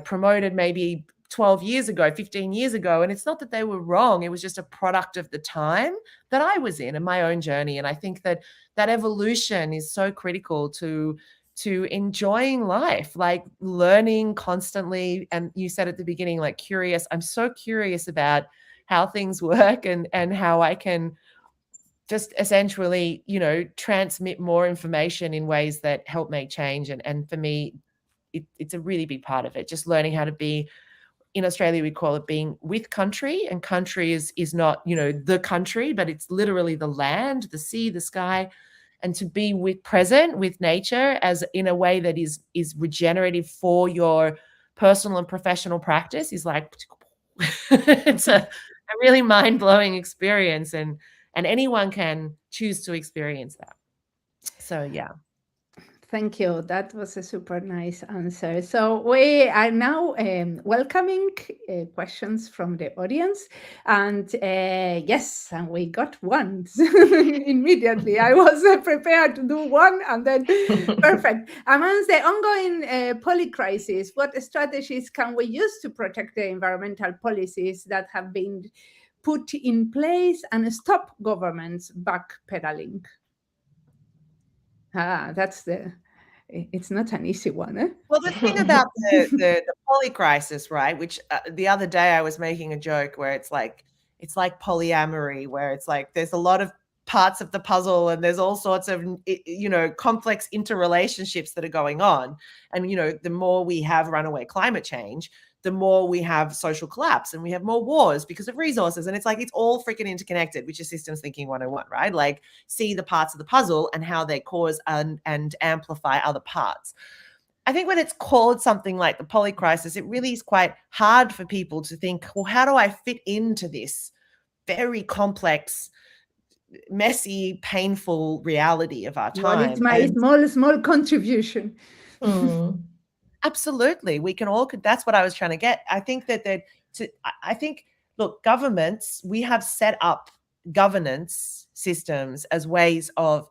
promoted maybe 12 years ago, 15 years ago. And it's not that they were wrong. It was just a product of the time that I was in and my own journey. And I think that evolution is so critical to enjoying life, like learning constantly. And you said at the beginning, like, curious. I'm so curious about how things work and how I can just essentially, you know, transmit more information in ways that help make change. And for me, it's a really big part of it, just learning how to be. In Australia, we call it being with country, and country is not, you know, the country, but it's literally the land, the sea, the sky, and to be present with nature as in a way that is regenerative for your personal and professional practice is like, it's a really mind-blowing experience, and anyone can choose to experience that. So yeah. Thank you. That was a super nice answer. So we are now welcoming questions from the audience, and yes, and we got one immediately. I was prepared to do one, and then perfect. Amongst the ongoing polycrisis, what strategies can we use to protect the environmental policies that have been put in place and stop governments backpedaling? That's it's not an easy one, eh? Well, the thing about the poly crisis, right? Which the other day I was making a joke where it's like polyamory, where it's like there's a lot of parts of the puzzle and there's all sorts of complex interrelationships that are going on. And the more we have runaway climate change, the more we have social collapse and we have more wars because of resources. And it's like it's all freaking interconnected, which is systems thinking 101, right? Like see the parts of the puzzle and how they cause and amplify other parts. I think when it's called something like the poly crisis, it really is quite hard for people to think, well, how do I fit into this very complex, messy, painful reality of our time? What is my small contribution? Absolutely. We can all, that's what I was trying to get. I think look, governments, we have set up governance systems as ways of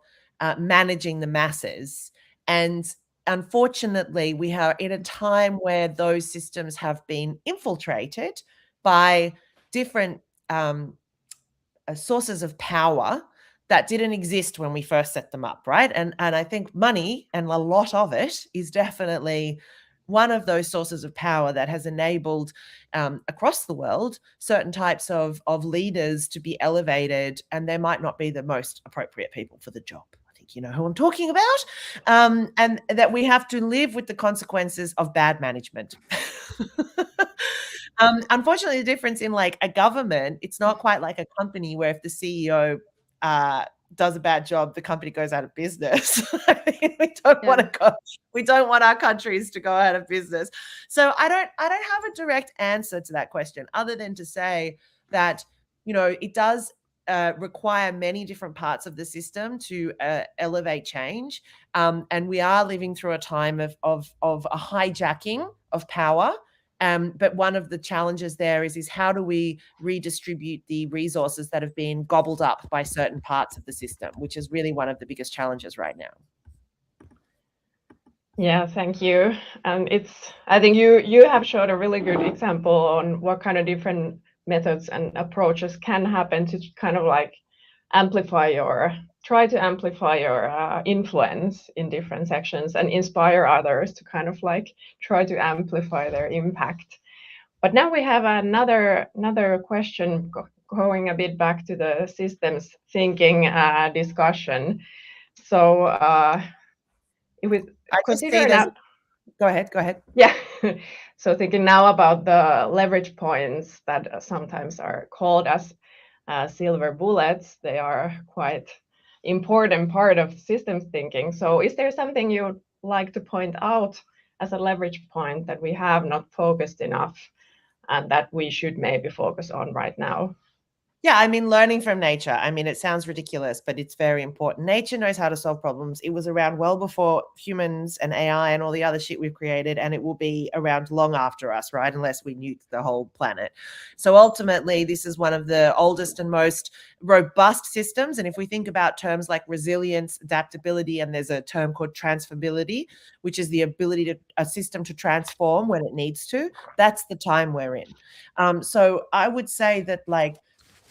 managing the masses. And unfortunately, we are in a time where those systems have been infiltrated by different sources of power that didn't exist when we first set them up, right? And I think money, and a lot of it, is definitely one of those sources of power that has enabled across the world certain types of leaders to be elevated, and they might not be the most appropriate people for the job. I think you know who I'm talking about. And that we have to live with the consequences of bad management. Unfortunately, the difference in like a government, it's not quite like a company where if the CEO does a bad job, the company goes out of business. We don't want our countries to go out of business. So I don't have a direct answer to that question, other than to say that it does require many different parts of the system to elevate change, and we are living through a time of a hijacking of power. But one of the challenges there is how do we redistribute the resources that have been gobbled up by certain parts of the system, which is really one of the biggest challenges right now. Yeah, thank you. And I think you have showed a really good example on what kind of different methods and approaches can happen to kind of like try to amplify your influence in different sections and inspire others to kind of like try to amplify their impact. But now we have another question going a bit back to the systems thinking discussion. So if we consider now, go ahead. Yeah. So thinking now about the leverage points that sometimes are called as silver bullets, they are quite important part of systems thinking. So is there something you'd like to point out as a leverage point that we have not focused enough and that we should maybe focus on right now? Yeah, I mean, learning from nature. I mean, it sounds ridiculous, but it's very important. Nature knows how to solve problems. It was around well before humans and AI and all the other shit we've created, and it will be around long after us, right? Unless we nuke the whole planet. So ultimately, this is one of the oldest and most robust systems. And if we think about terms like resilience, adaptability, and there's a term called transferability, which is the ability to a system to transform when it needs to, that's the time we're in. So I would say that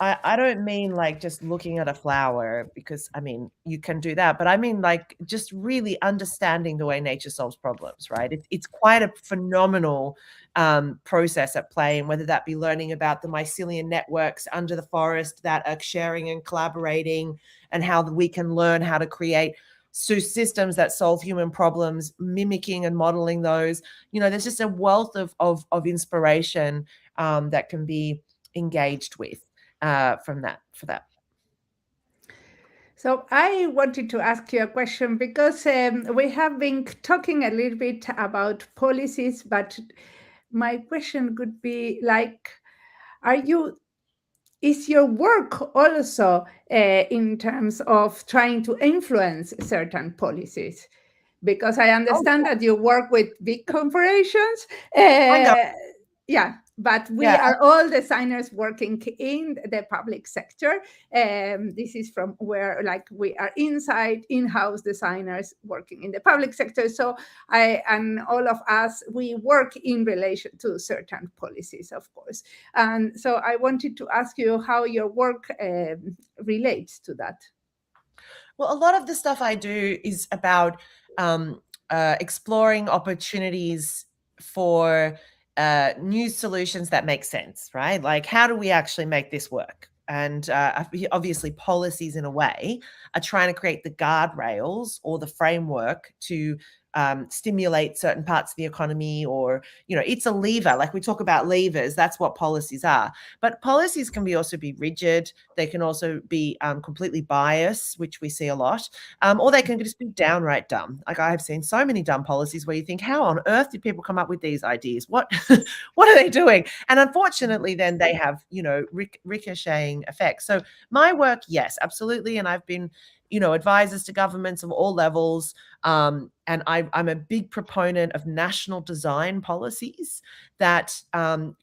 I don't mean like just looking at a flower, because I mean, you can do that, but I mean like just really understanding the way nature solves problems, right? It's quite a phenomenal process at play, and whether that be learning about the mycelial networks under the forest that are sharing and collaborating, and how we can learn how to create systems that solve human problems, mimicking and modeling those. There's just a wealth of inspiration that can be engaged with. For that. So I wanted to ask you a question, because we have been talking a little bit about policies, but my question could be like, is your work also in terms of trying to influence certain policies? because I understand that you work with big corporations. Yeah, but we are all designers working in the public sector. This is from where, like, we are in-house designers working in the public sector. So I and all of us, we work in relation to certain policies, of course. And so I wanted to ask you how your work relates to that. Well, a lot of the stuff I do is about exploring opportunities for new solutions that make sense, right? Like, how do we actually make this work? And obviously, policies in a way are trying to create the guardrails or the framework to stimulate certain parts of the economy, or, it's a lever. Like, we talk about levers, that's what policies are. But policies can also be rigid. They can also be completely biased, which we see a lot, or they can just be downright dumb. Like, I have seen so many dumb policies where you think, how on earth did people come up with these ideas? What are they doing? And unfortunately, then they have, ricocheting effects. So my work, yes, absolutely. And I've been, advisors to governments of all levels. And I'm a big proponent of national design policies that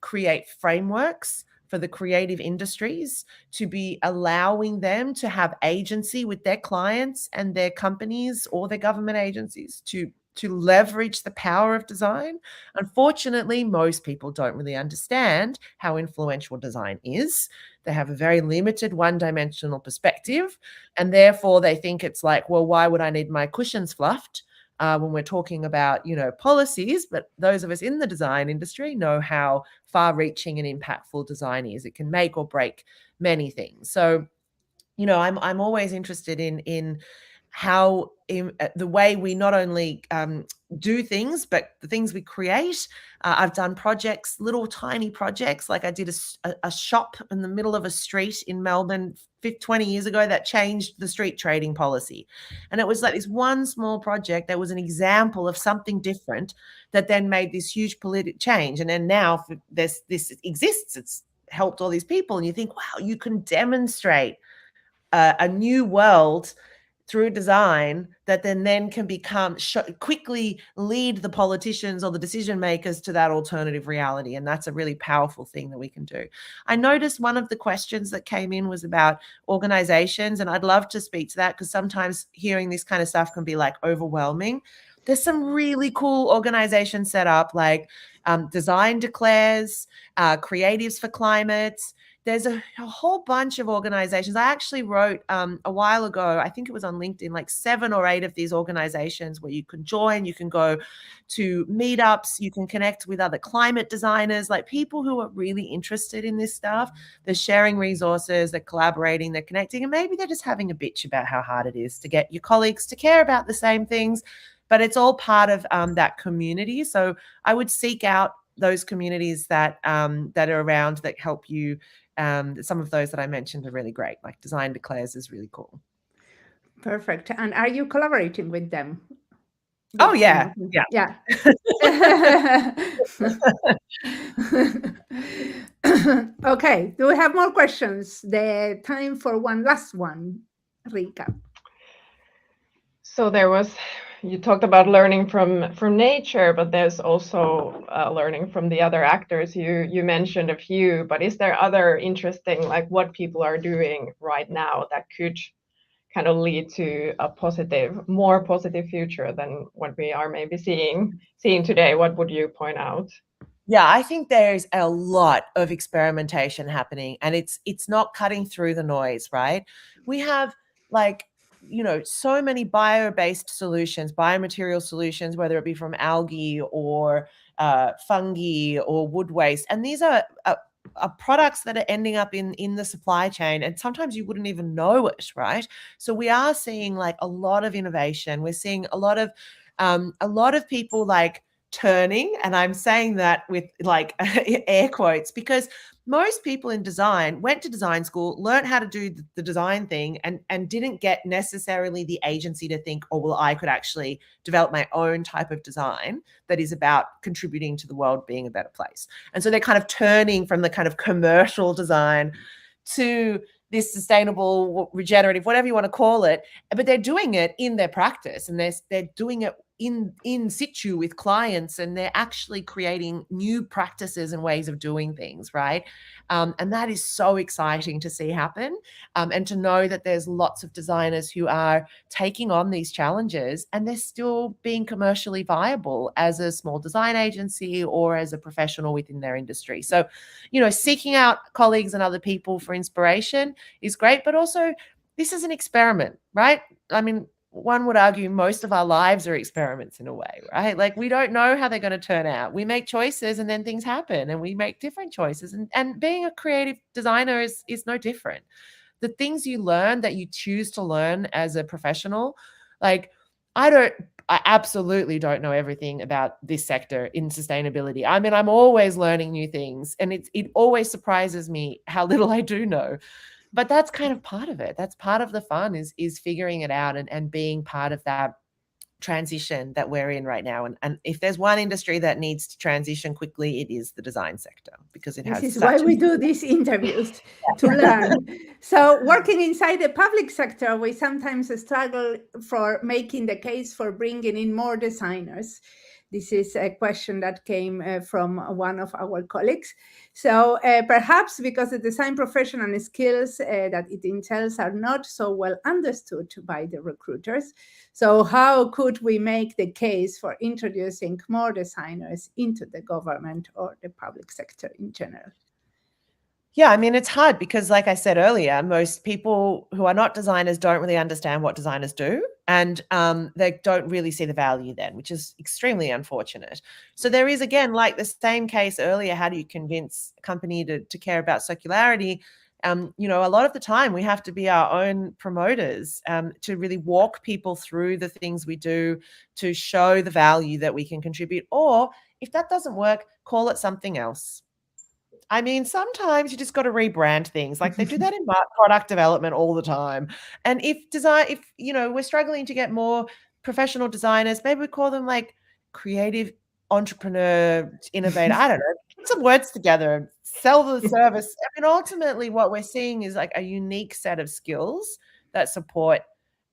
create frameworks for the creative industries to be allowing them to have agency with their clients and their companies or their government agencies to leverage the power of design. Unfortunately, most people don't really understand how influential design is. They have a very limited one-dimensional perspective, and therefore they think it's like, well, why would I need my cushions fluffed when we're talking about, policies? But those of us in the design industry know how far-reaching and impactful design is. It can make or break many things. So, I'm always interested in how the way we not only do things, but the things we create. I've done projects, little tiny projects. Like, I did a shop in the middle of a street in Melbourne 20 years ago that changed the street trading policy. And it was like this one small project that was an example of something different that then made this huge political change. And then now this exists. It's helped all these people. And you think, wow, you can demonstrate a new world through design that then can quickly lead the politicians or the decision makers to that alternative reality. And that's a really powerful thing that we can do. I noticed one of the questions that came in was about organizations, and I'd love to speak to that, because sometimes hearing this kind of stuff can be like overwhelming. There's some really cool organizations set up, like Design Declares, Creatives for Climate. There's a whole bunch of organizations. I actually wrote a while ago, I think it was on LinkedIn, like 7 or 8 of these organizations where you can join. You can go to meetups. You can connect with other climate designers, like people who are really interested in this stuff. They're sharing resources, they're collaborating, they're connecting, and maybe they're just having a bitch about how hard it is to get your colleagues to care about the same things. But it's all part of that community. So I would seek out those communities that are around, that help you. Some of those that I mentioned are really great, like Design Declares is really cool. Perfect. And are you collaborating with them? Oh, yeah. Okay, do we have more questions? The time for one last one, Rika. So you talked about learning from nature, but there's also learning from the other actors. You mentioned a few, but is there other interesting, like, what people are doing right now that could kind of lead to a more positive future than what we are maybe seeing today? What would you point out? Yeah, I think there's a lot of experimentation happening, and it's not cutting through the noise, right? We have, like, so many bio-based solutions, biomaterial solutions, whether it be from algae or fungi or wood waste. And these are products that are ending up in the supply chain, and sometimes you wouldn't even know it, right? So we are seeing, like, a lot of innovation. We're seeing a lot of people, like, turning, and I'm saying that with, like, air quotes, because most people in design went to design school, learned how to do the design thing, and didn't get necessarily the agency to think, oh, well, I could actually develop my own type of design that is about contributing to the world being a better place. And so they're kind of turning from the kind of commercial design to this sustainable, regenerative, whatever you want to call it, but they're doing it in their practice, and they're doing it in situ with clients, and they're actually creating new practices and ways of doing things, right? And that is so exciting to see happen, and to know that there's lots of designers who are taking on these challenges and they're still being commercially viable as a small design agency or as a professional within their industry. So, seeking out colleagues and other people for inspiration is great, but also this is an experiment, right? I mean, one would argue most of our lives are experiments in a way, right? Like, we don't know how they're going to turn out. We make choices and then things happen, and we make different choices. And being a creative designer is no different. The things you learn that you choose to learn as a professional, like, I absolutely don't know everything about this sector in sustainability. I mean, I'm always learning new things, and it always surprises me how little I do know. But that's kind of part of it. That's part of the fun, is figuring it out and being part of that transition that we're in right now. And if there's one industry that needs to transition quickly, it is the design sector, because it has This is why we do these interviews, to learn. So working inside the public sector, we sometimes struggle for making the case for bringing in more designers. This is a question that came from one of our colleagues. So perhaps because the design profession and skills that it entails are not so well understood by the recruiters. So how could we make the case for introducing more designers into the government or the public sector in general? Yeah, I mean, it's hard because, like I said earlier, most people who are not designers don't really understand what designers do, and they don't really see the value then, which is extremely unfortunate. So there is, again, like the same case earlier, how do you convince a company to care about circularity? A lot of the time we have to be our own promoters, to really walk people through the things we do, to show the value that we can contribute. Or if that doesn't work, call it something else. I mean, sometimes you just got to rebrand things. Like, they do that in product development all the time. And if we're struggling to get more professional designers, maybe we call them like creative entrepreneur, innovator. I don't know. Put some words together and sell the service. I mean, ultimately what we're seeing is like a unique set of skills that support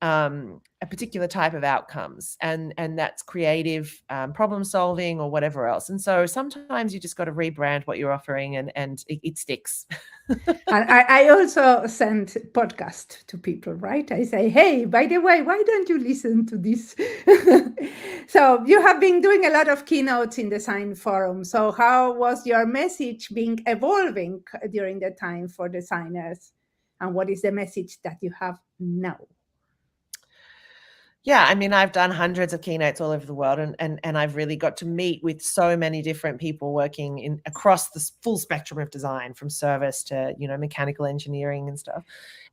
a particular type of outcomes, and that's creative problem solving or whatever else. And so sometimes you just got to rebrand what you're offering, and it sticks. And I also send podcast to people, right? I say, hey, by the way, why don't you listen to this? So you have been doing a lot of keynotes in Design Forum. So how was your message being evolving during the time for designers? And what is the message that you have now? Yeah, I mean, I've done hundreds of keynotes all over the world, and I've really got to meet with so many different people working across the full spectrum of design, from service to, mechanical engineering and stuff.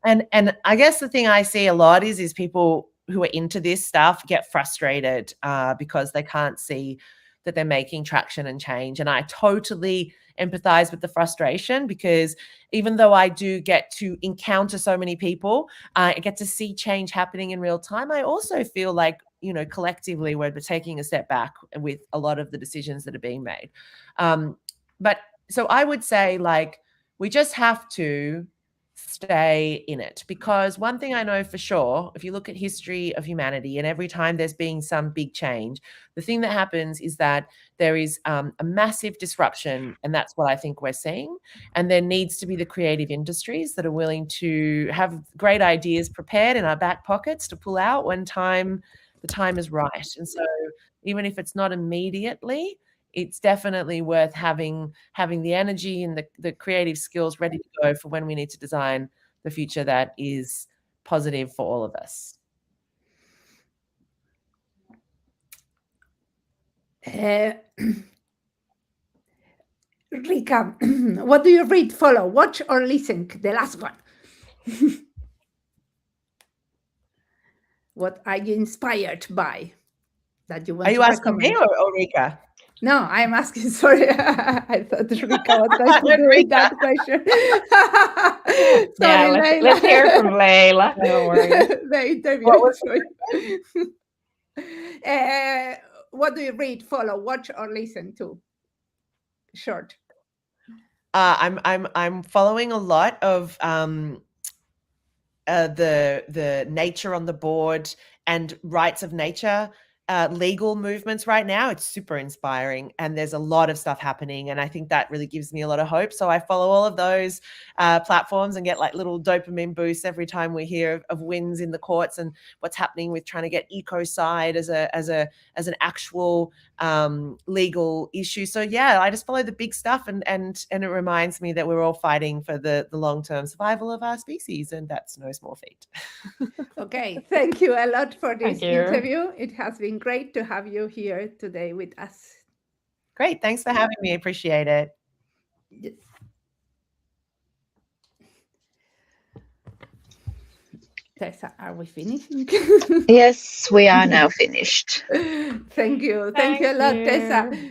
And I guess the thing I see a lot is people who are into this stuff get frustrated because they can't see that they're making traction and change. And I totally empathize with the frustration, because even though I do get to encounter so many people, I get to see change happening in real time, I also feel like, collectively we're taking a step back with a lot of the decisions that are being made. But so I would say, like, we just have to stay in it, because one thing I know for sure, if you look at history of humanity, and every time there's been some big change, the thing that happens is that there is a massive disruption, and that's what I think we're seeing. And there needs to be the creative industries that are willing to have great ideas prepared in our back pockets to pull out when the time is right. And so even if it's not immediately, it's definitely worth having the energy and the creative skills ready to go for when we need to design the future that is positive for all of us. Rika, what do you read, follow, watch, or listen? The last one. What are you inspired by that you want Are you to asking recommend? me or Rika? No, I'm asking, sorry. I thought Rika was going to do Rika. that question. Yeah, Sorry, let's hear from Leyla. No worries. The interview What was what do you read, follow, watch, or listen to? Short. I'm following a lot of the Nature on the Board and Rights of Nature legal movements right now. It's super inspiring, and there's a lot of stuff happening, and I think that really gives me a lot of hope. So I follow all of those platforms and get like little dopamine boosts every time we hear of wins in the courts and what's happening with trying to get ecocide as an actual legal issue. So yeah, I just follow the big stuff, and it reminds me that we're all fighting for the long-term survival of our species, and that's no small feat. Okay, thank you a lot for this Thank you. interview. It has been great to have you here today with us. Great, thanks for having me. Appreciate it. Yes. Tessa, are we finishing? Yes, we are now finished. Thank you. Thank you a lot, Thank Tessa. you.